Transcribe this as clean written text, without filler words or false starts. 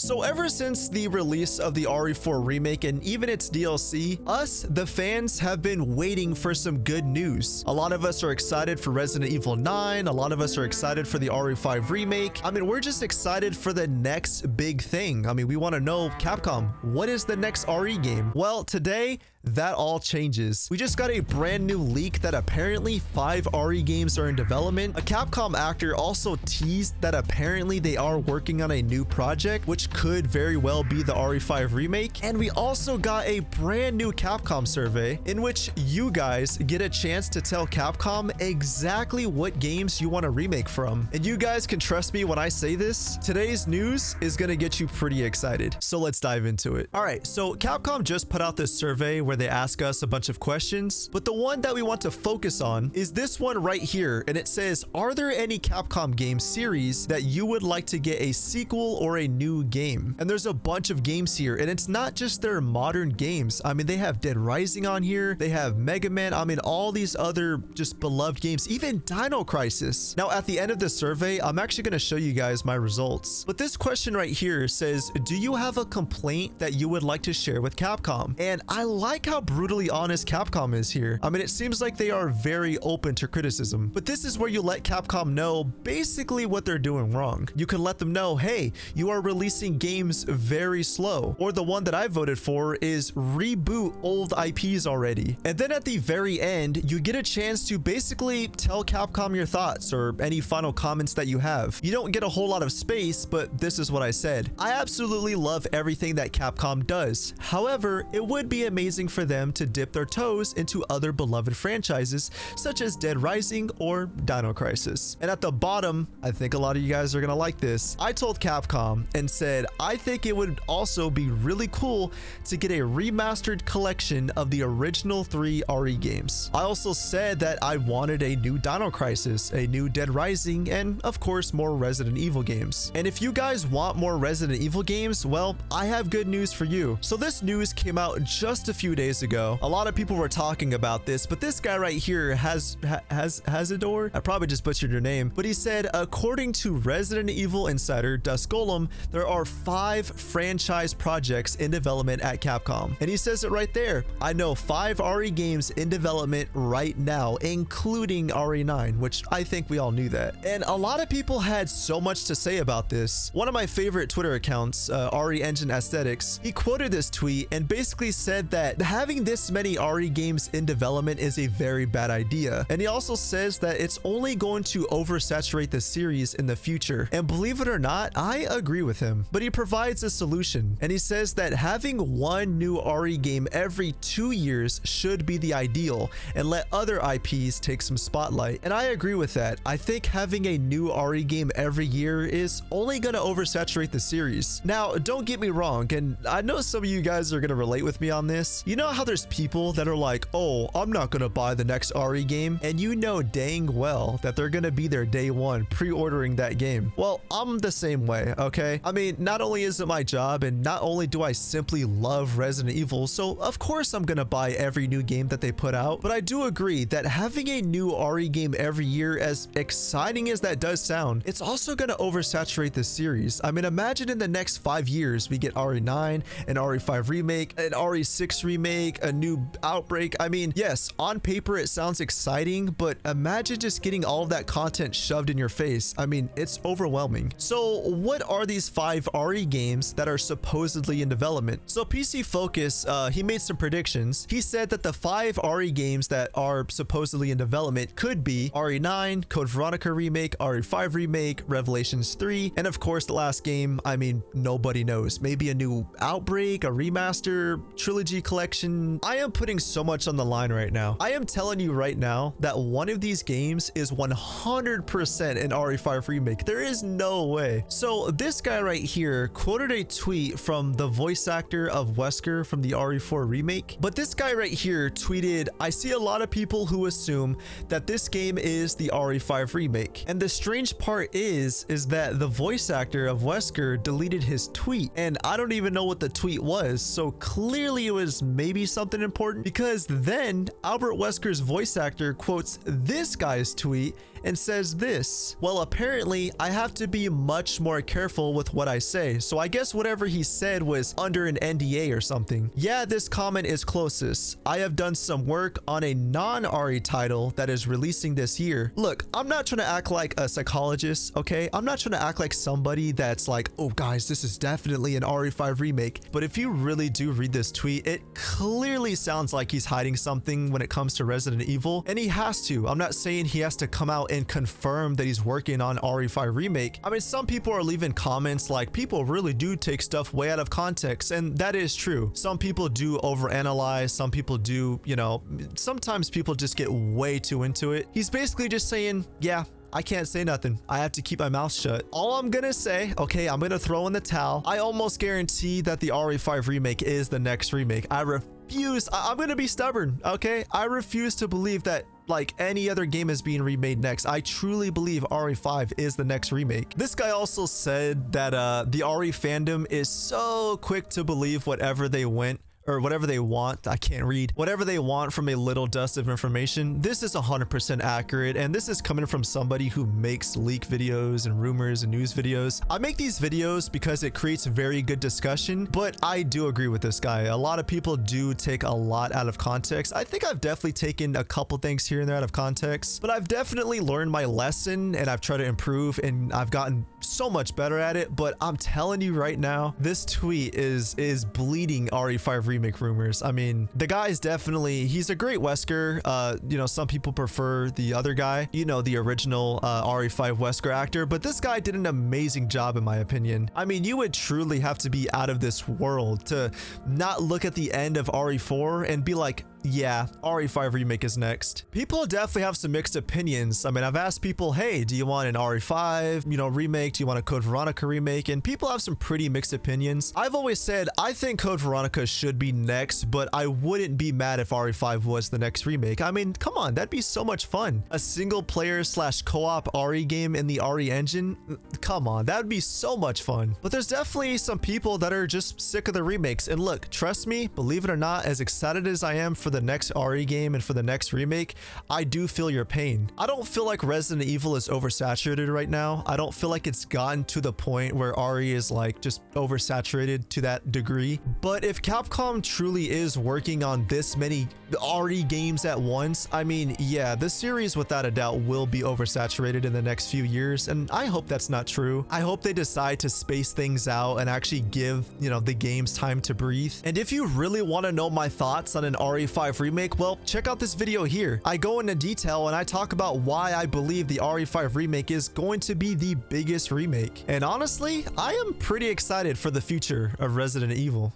So ever since the release of the RE4 Remake and even its DLC, us, the fans, have been waiting for some good news. A lot of us are excited for Resident Evil 9. A lot of us are excited for the RE5 Remake. I mean, we're just excited for the next big thing. I mean, we want to know, Capcom, what is the next RE game? Well, today, that all changes. We just got a brand new leak that apparently 5 RE games are in development. A Capcom actor also teased that apparently they are working on a new project, which could very well be the RE5 Remake. And we also got a brand new Capcom survey in which you guys get a chance to tell Capcom exactly what games you want to remake from. And you guys can trust me when I say this, today's news is going to get you pretty excited. So let's dive into it. All right, so Capcom just put out this survey where they ask us a bunch of questions, but the one that we want to focus on is this one right here. And it says, are there any Capcom game series that you would like to get a sequel or a new game? And there's a bunch of games here, and it's not just their modern games. I mean, they have Dead Rising on here, they have Mega Man, I mean, all these other just beloved games, even Dino Crisis. Now, at the end of the survey, I'm actually going to show you guys my results. But this question right here says, do you have a complaint that you would like to share with Capcom? And I like how brutally honest Capcom is here. I mean, it seems like they are very open to criticism, but this is where you let Capcom know basically what they're doing wrong. You can let them know, hey, you are releasing games very slow, or the one that I voted for is reboot old IPs already. And then at the very end, you get a chance to basically tell Capcom your thoughts or any final comments that you have. You don't get a whole lot of space, but this is what I said. I absolutely love everything that Capcom does. However, it would be amazing for them to dip their toes into other beloved franchises such as Dead Rising or Dino Crisis. And at the bottom, I think a lot of you guys are gonna like this. I told Capcom and said, I think it would also be really cool to get a remastered collection of the original 3 RE games. I also said that I wanted a new Dino Crisis, a new Dead Rising, and of course more Resident Evil games. And if you guys want more Resident Evil games, well, I have good news for you. So this news came out just a few days ago. A lot of people were talking about this, but this guy right here Hazador, I probably just butchered your name, but he said, according to Resident Evil Insider Dusk Golem, there are 5 franchise projects in development at Capcom. And he says it right there. I know 5 RE games in development right now, including RE9, which I think we all knew that. And a lot of people had so much to say about this. One of my favorite Twitter accounts, RE Engine Aesthetics, he quoted this tweet and basically said that having this many RE games in development is a very bad idea. And he also says that it's only going to oversaturate the series in the future. And believe it or not, I agree with him. But he provides a solution. And he says that having one new RE game every 2 years should be the ideal and let other IPs take some spotlight. And I agree with that. I think having a new RE game every year is only going to oversaturate the series. Now, don't get me wrong, and I know some of you guys are going to relate with me on this. You know how there's people that are like, oh, I'm not going to buy the next RE game, and you know dang well that they're going to be there day one pre-ordering that game. Well, I'm the same way, okay? I mean, not only is it my job, and not only do I simply love Resident Evil, so of course I'm going to buy every new game that they put out, but I do agree that having a new RE game every year, as exciting as that does sound, it's also going to oversaturate the series. I mean, imagine in the next 5 years, we get RE9, an RE5 remake, an RE6 remake, a new Outbreak. I mean, yes, on paper it sounds exciting, but imagine just getting all of that content shoved in your face. I mean, it's overwhelming. So what are these 5 RE games that are supposedly in development? So PC Focus, he made some predictions. He said that the 5 RE games that are supposedly in development could be RE9, Code Veronica Remake, RE5 Remake, Revelations 3, and of course the last game, I mean, nobody knows. Maybe a new Outbreak, a remaster, trilogy collection. I am putting so much on the line right now. I am telling you right now that one of these games is 100% an RE5 remake. There is no way. So this guy right here quoted a tweet from the voice actor of Wesker from the RE4 remake. But this guy right here tweeted, I see a lot of people who assume that this game is the RE5 remake. And the strange part is that the voice actor of Wesker deleted his tweet. And I don't even know what the tweet was. So clearly it was maybe something important, because then Albert Wesker's voice actor quotes this guy's tweet and says this. Well, apparently I have to be much more careful with what I say. So I guess whatever he said was under an NDA or something. Yeah, this comment is closest. I have done some work on a non-RE title that is releasing this year. Look, I'm not trying to act like a psychologist, okay? I'm not trying to act like somebody that's like, oh guys, this is definitely an RE5 remake. But if you really do read this tweet, it clearly sounds like he's hiding something when it comes to Resident Evil, and he has to. I'm not saying he has to come out and confirm that he's working on RE5 remake. I mean, some people are leaving comments like people really do take stuff way out of context, and that is true. Some people do overanalyze, some people do, you know, sometimes people just get way too into it. He's basically just saying, yeah, I can't say nothing. I have to keep my mouth shut. All I'm gonna say, okay, I'm gonna throw in the towel. I almost guarantee that the RE5 remake is the next remake. I refuse. I'm gonna be stubborn, okay? I refuse to believe that like any other game is being remade next. I truly believe RE5 is the next remake. This guy also said that the RE fandom is so quick to believe whatever they want, I can't read, whatever they want from a little dust of information. This is 100% accurate, and this is coming from somebody who makes leak videos and rumors and news videos. I make these videos because it creates very good discussion, but I do agree with this guy. A lot of people do take a lot out of context. I think I've definitely taken a couple things here and there out of context, but I've definitely learned my lesson and I've tried to improve, and I've gotten so much better at it. But I'm telling you right now, this tweet is bleeding RE5 remake rumors. I mean, the guy's definitely, he's a great Wesker. You know, some people prefer the other guy, you know, the original RE5 Wesker actor, but this guy did an amazing job in my opinion. I mean, you would truly have to be out of this world to not look at the end of RE4 and be like, yeah, RE5 remake is next. People definitely have some mixed opinions. I mean, I've asked people, hey, do you want an RE5, you know, remake? Do you want a Code Veronica remake? And people have some pretty mixed opinions. I've always said, I think Code Veronica should be next, but I wouldn't be mad if RE5 was the next remake. I mean, come on, that'd be so much fun. A single player / co-op RE game in the RE engine? Come on, that'd be so much fun. But there's definitely some people that are just sick of the remakes. And look, trust me, believe it or not, as excited as I am for the next RE game and for the next remake, I do feel your pain. I don't feel like Resident Evil is oversaturated right now. I don't feel like it's gotten to the point where RE is like just oversaturated to that degree. But if Capcom truly is working on this many RE games at once, I mean, yeah, the series without a doubt will be oversaturated in the next few years, and I hope that's not true. I hope they decide to space things out and actually give, you know, the games time to breathe. And if you really want to know my thoughts on an RE5 remake, well, check out this video here. I go into detail and I talk about why I believe the RE5 remake is going to be the biggest remake. And honestly, I am pretty excited for the future of Resident Evil.